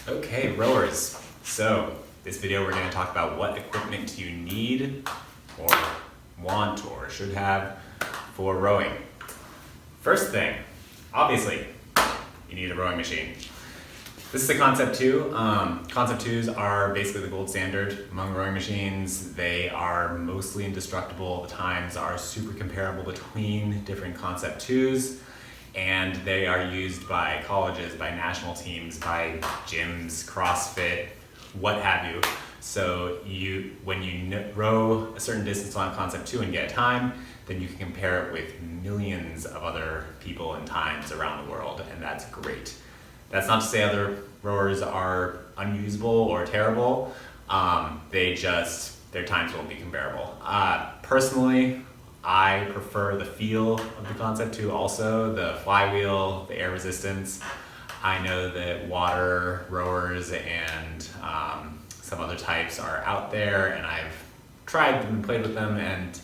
Okay, rowers. So this video we're going to talk about what equipment you need or want or should have for rowing. First thing, obviously, you need a rowing machine. This is a Concept 2. Concept 2s are basically the gold standard among rowing machines. They are mostly indestructible. The times are super comparable between different Concept 2s. And they are used by colleges, by national teams, by gyms, CrossFit, what have you. So when you row a certain distance on Concept 2 and get a time, then you can compare it with millions of other people and times around the world, and that's great. That's not to say other rowers are unusable or terrible. Their times won't be comparable. Personally, I prefer the feel of the Concept 2 also, the flywheel, the air resistance. I know that water rowers and some other types are out there, and I've tried them and played with them, and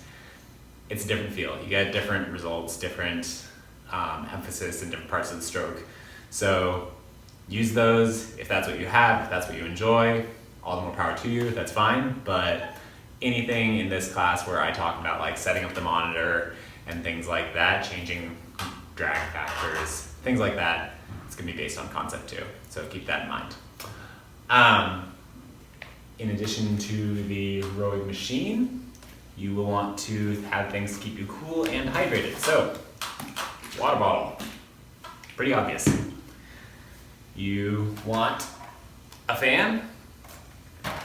it's a different feel. You get different results, different emphasis in different parts of the stroke. So use those if that's what you have, if that's what you enjoy. All the more power to you, that's fine. But anything in this class where I talk about like setting up the monitor and things like that, changing drag factors, things like that, it's gonna be based on Concept 2. So keep that in mind. In addition to the rowing machine, you will want to have things to keep you cool and hydrated. So, water bottle, pretty obvious. You want a fan.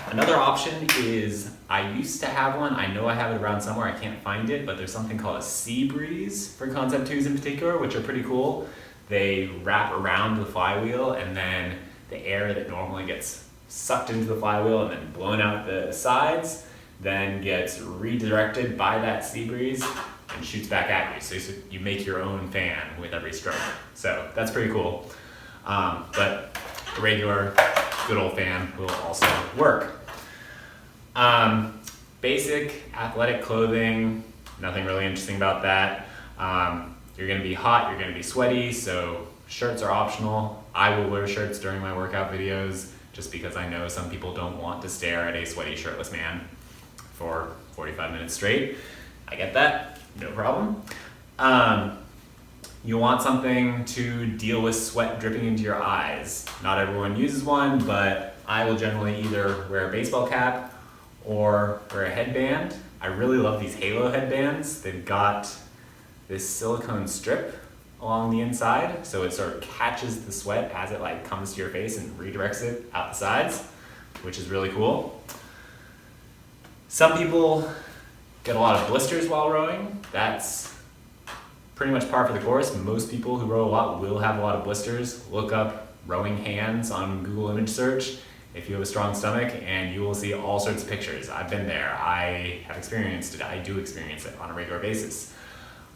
Another option is, I used to have one, I know I have it around somewhere, I can't find it, but there's something called a sea breeze for Concept 2s in particular, which are pretty cool. They wrap around the flywheel, and then the air that normally gets sucked into the flywheel and then blown out the sides then gets redirected by that sea breeze and shoots back at you. So you make your own fan with every stroke. So that's pretty cool. But a regular good old fan will also work. Basic athletic clothing, nothing really interesting about that. You're gonna be hot, you're gonna be sweaty, so shirts are optional. I will wear shirts during my workout videos just because I know some people don't want to stare at a sweaty shirtless man for 45 minutes straight. I get that, no problem. You want something to deal with sweat dripping into your eyes. Not everyone uses one, but I will generally either wear a baseball cap or wear a headband. I really love these halo headbands. They've got this silicone strip along the inside, so it sort of catches the sweat as it like comes to your face and redirects it out the sides, which is really cool. Some people get a lot of blisters while rowing. That's pretty much par for the course. Most people who row a lot will have a lot of blisters. Look up rowing hands on Google image search if you have a strong stomach, and you will see all sorts of pictures. I've been there. I have experienced it. I do experience it on a regular basis.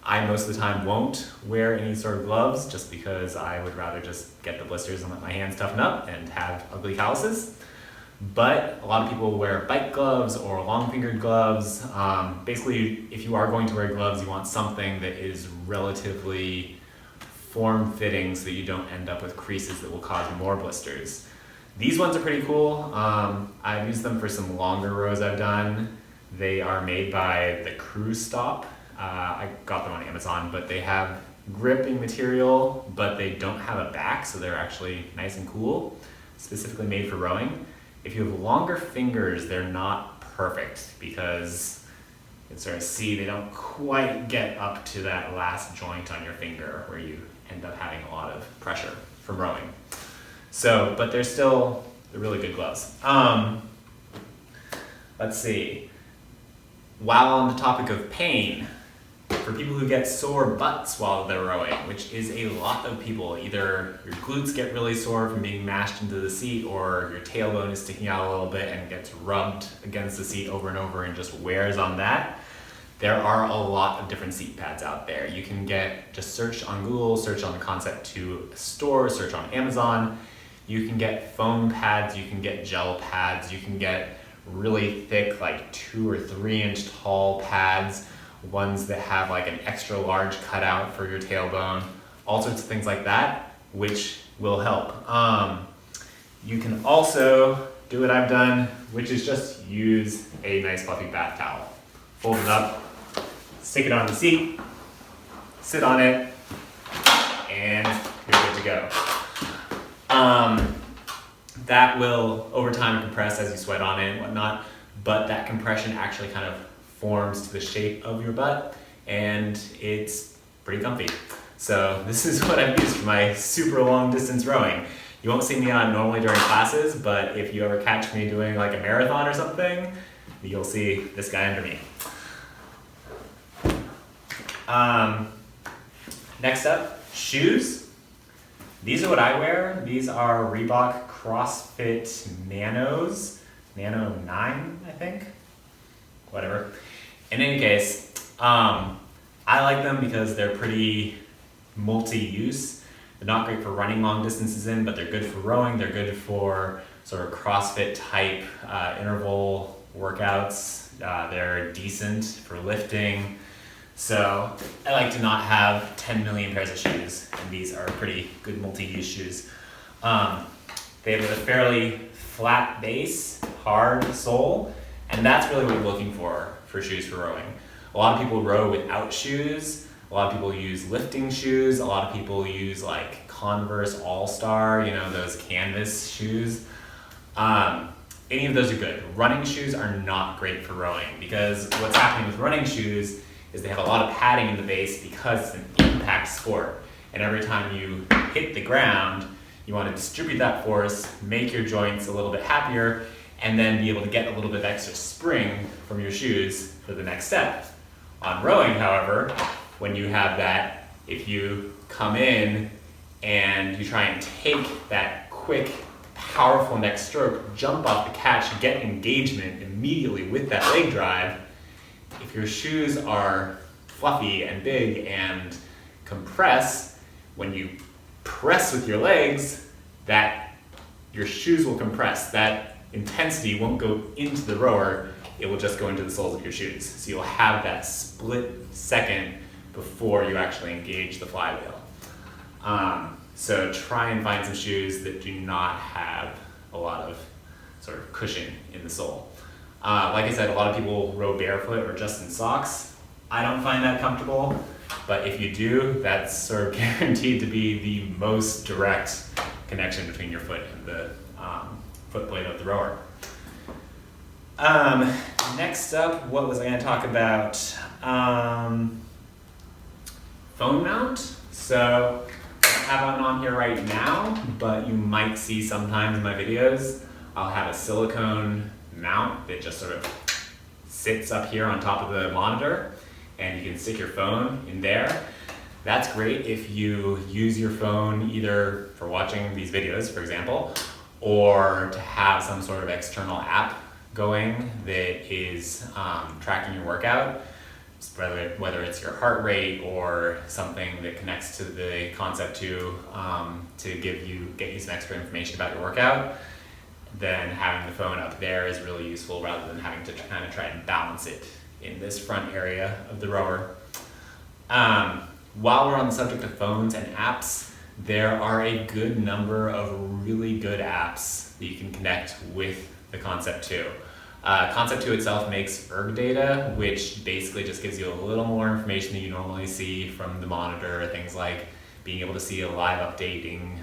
I most of the time won't wear any sort of gloves just because I would rather just get the blisters and let my hands toughen up and have ugly calluses. But a lot of people wear bike gloves or long-fingered gloves. Basically, if you are going to wear gloves, you want something that is relatively form-fitting so that you don't end up with creases that will cause more blisters. These ones are pretty cool. I've used them for some longer rows I've done. They are made by the Crew Stop. I got them on Amazon, but they have gripping material, but they don't have a back, so they're actually nice and cool, specifically made for rowing. If you have longer fingers, they're not perfect because you can sort of see they don't quite get up to that last joint on your finger where you end up having a lot of pressure from rowing. So, but they're really good gloves. Let's see. While on the topic of pain, for people who get sore butts while they're rowing, which is a lot of people, either your glutes get really sore from being mashed into the seat, or your tailbone is sticking out a little bit and gets rubbed against the seat over and over and just wears on that. There are a lot of different seat pads out there. You can just search on Google, search on the Concept 2 store, search on Amazon. You can get foam pads, you can get gel pads, you can get really thick, like 2 or 3 inch tall pads, ones that have like an extra large cutout for your tailbone, all sorts of things like that, which will help. You can also do what I've done, which is just use a nice fluffy bath towel. Fold it up, stick it on the seat, sit on it, and you're good to go. That will, over time, compress as you sweat on it and whatnot, but that compression actually kind of forms to the shape of your butt, and it's pretty comfy. So this is what I've used for my super long distance rowing. You won't see me on normally during classes, but if you ever catch me doing like a marathon or something, you'll see this guy under me. Next up, shoes. These are what I wear. These are Reebok CrossFit Nanos. Nano 9, I think. Whatever. In any case, I like them because they're pretty multi-use. They're not great for running long distances in, but they're good for rowing. They're good for sort of CrossFit type interval workouts. They're decent for lifting. So I like to not have 10 million pairs of shoes, and these are pretty good multi-use shoes. They have a fairly flat base, hard sole, and that's really what you're looking for shoes for rowing. A lot of people row without shoes. A lot of people use lifting shoes. A lot of people use like Converse All-Star, you know, those canvas shoes. Any of those are good. Running shoes are not great for rowing because what's happening with running shoes is they have a lot of padding in the base because it's an impact sport. And every time you hit the ground, you want to distribute that force, make your joints a little bit happier, and then be able to get a little bit of extra spring from your shoes for the next step. On rowing, however, when you have that, if you come in and you try and take that quick, powerful next stroke, jump off the catch, get engagement immediately with that leg drive, if your shoes are fluffy and big and compress, when you press with your legs, that your shoes will compress. That intensity won't go into the rower, it will just go into the soles of your shoes. So you'll have that split second before you actually engage the flywheel. So try and find some shoes that do not have a lot of sort of cushion in the sole. Like I said, a lot of people row barefoot or just in socks. I don't find that comfortable, but if you do, that's sort of guaranteed to be the most direct connection between your foot and the foot plate of the rower. Next up, what was I going to talk about? Phone mount. So I don't have one on here right now, but you might see sometimes in my videos, I'll have a silicone mount that just sort of sits up here on top of the monitor, and you can stick your phone in there. That's great if you use your phone either for watching these videos, for example, or to have some sort of external app going that is tracking your workout, whether it's your heart rate or something that connects to the Concept 2 to get you some extra information about your workout. Then having the phone up there is really useful rather than having to kind of try and balance it in this front area of the rower. While we're on the subject of phones and apps, there are a good number of really good apps that you can connect with the Concept 2. Concept 2 itself makes ErgData, which basically just gives you a little more information than you normally see from the monitor, things like being able to see a live updating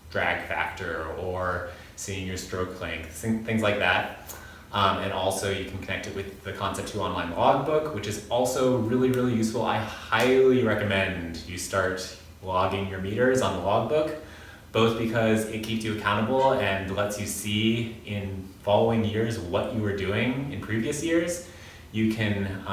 drag factor or seeing your stroke length, things like that. And also you can connect it with the Concept 2 online logbook, which is also really, really useful. I highly recommend you start logging your meters on the logbook, both because it keeps you accountable and lets you see in following years what you were doing in previous years. You can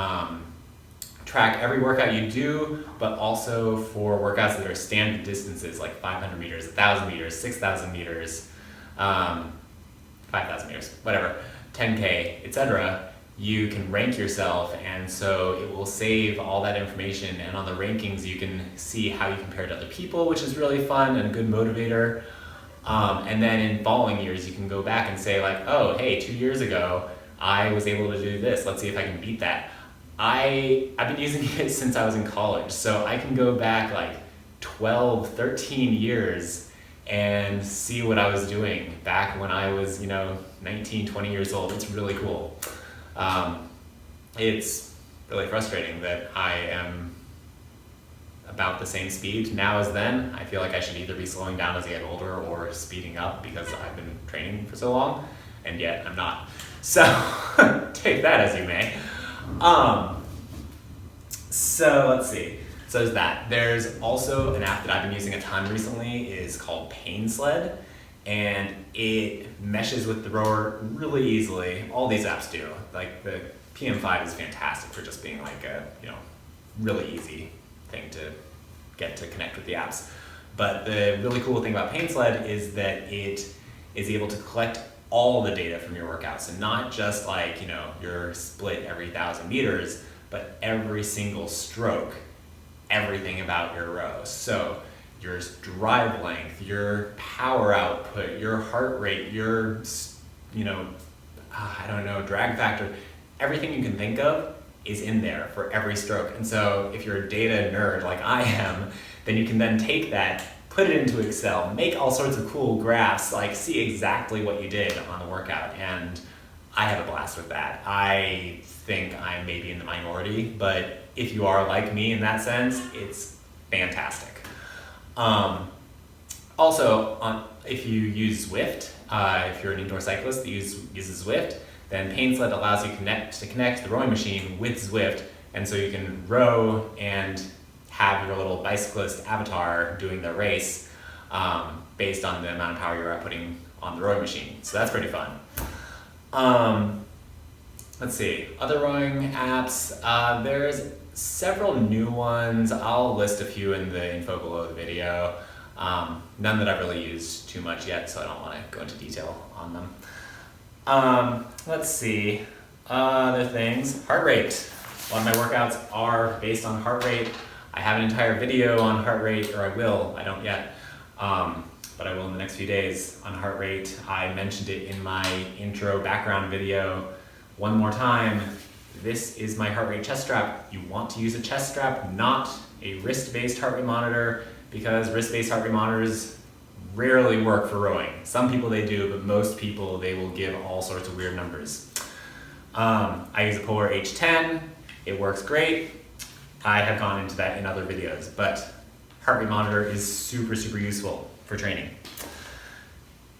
track every workout you do, but also for workouts that are standard distances like 500 meters, 1,000 meters, 6,000 meters, 5,000 meters, whatever, 10K, etc., you can rank yourself, and so it will save all that information, and on the rankings you can see how you compare to other people, which is really fun and a good motivator. And then in following years you can go back and say like, oh hey, 2 years ago I was able to do this, let's see if I can beat that. I've been using it since I was in college, so I can go back like 12, 13 years and see what I was doing back when I was, 19, 20 years old. It's really cool. It's really frustrating that I am about the same speed now as then. I feel like I should either be slowing down as I get older or speeding up because I've been training for so long, and yet I'm not. So take that as you may. So let's see. So there's that. There's also an app that I've been using a ton recently, is called Pain Sled, and it meshes with the rower really easily. All these apps do. Like the PM5 is fantastic for just being like a, really easy thing to get to connect with the apps. But the really cool thing about Pain Sled is that it is able to collect all the data from your workouts, and not just like, your split every 1,000 meters, but every single stroke, everything about your row. So your drive length, your power output, your heart rate, your, drag factor, everything you can think of is in there for every stroke. And so if you're a data nerd like I am, then you can then take that, put it into Excel, make all sorts of cool graphs, like see exactly what you did on the workout. And I have a blast with that. I think I'm maybe in the minority, but if you are like me in that sense, it's fantastic. Also, if you use Zwift, if you're an indoor cyclist that uses Zwift, then Pain Sled allows you to connect the rowing machine with Zwift, and so you can row and have your little bicyclist avatar doing the race based on the amount of power you're outputting on the rowing machine. So that's pretty fun. Let's see, other rowing apps. There's several new ones. I'll list a few in the info below the video. None that I've really used too much yet, so I don't want to go into detail on them. Let's see, other things. Heart rate. A lot of my workouts are based on heart rate. I have an entire video on heart rate, or I will, I don't yet, but I will in the next few days on heart rate. I mentioned it in my intro background video. One more time, this is my heart rate chest strap. You want to use a chest strap, not a wrist-based heart rate monitor, because wrist-based heart rate monitors rarely work for rowing. Some people they do, but most people they will give all sorts of weird numbers. I use a Polar H10, it works great. I have gone into that in other videos, but heart rate monitor is super, super useful for training.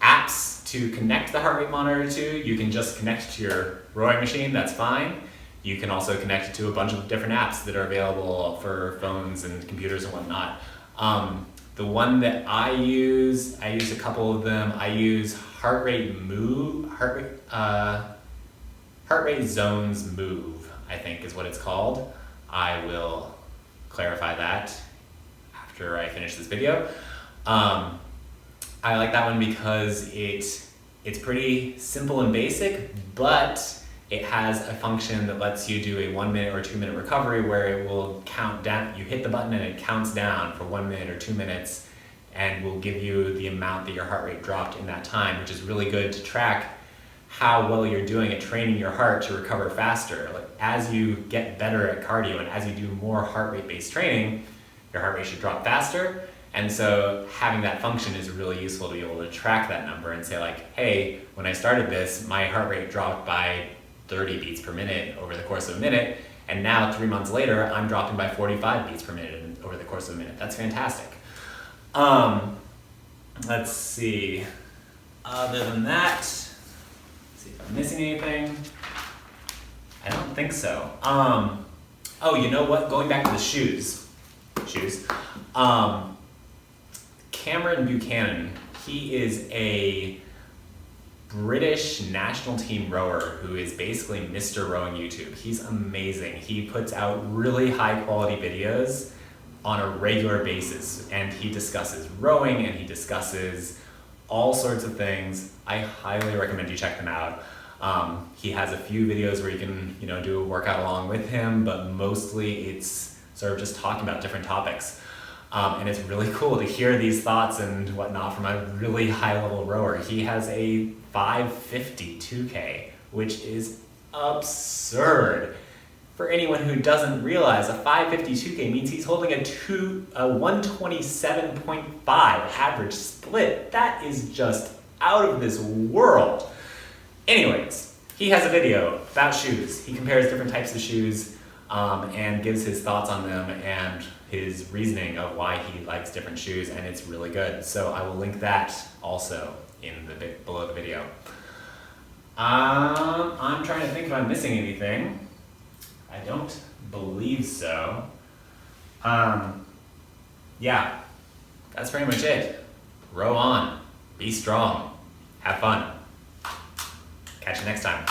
Apps to connect the heart rate monitor to, you can just connect to your rowing machine, that's fine. You can also connect it to a bunch of different apps that are available for phones and computers and whatnot. The one that I use a couple of them. I use Heart Rate Zones Move, I think is what it's called. I will clarify that after I finish this video. I like that one because it's pretty simple and basic, but it has a function that lets you do a 1 minute or 2 minute recovery where it will count down. You hit the button and it counts down for 1 minute or 2 minutes and will give you the amount that your heart rate dropped in that time, which is really good to track how well you're doing at training your heart to recover faster. Like as you get better at cardio and as you do more heart rate based training, your heart rate should drop faster. And so having that function is really useful to be able to track that number and say like, hey, when I started this, my heart rate dropped by 30 beats per minute over the course of a minute, and now 3 months later, I'm dropping by 45 beats per minute over the course of a minute. That's fantastic. Let's see. Other than that, let's see if I'm missing anything. I don't think so. Oh, you know what? Going back to the shoes. Cameron Buchanan, he is a British national team rower who is basically Mr. Rowing YouTube. He's amazing. He puts out really high quality videos on a regular basis, and he discusses rowing and he discusses all sorts of things. I highly recommend you check them out. He has a few videos where you can do a workout along with him, but mostly it's sort of just talking about different topics. And it's really cool to hear these thoughts and whatnot from a really high level rower. He has a 550 2K, which is absurd. for anyone who doesn't realize, a 552K means he's holding a 127.5 average split. That is just out of this world. Anyways, he has a video about shoes. He compares different types of shoes and gives his thoughts on them and his reasoning of why he likes different shoes, and it's really good. So I will link that also in the below the video. I'm trying to think if I'm missing anything. I don't believe so. Yeah, that's pretty much it. Row on, be strong, have fun. Catch you next time.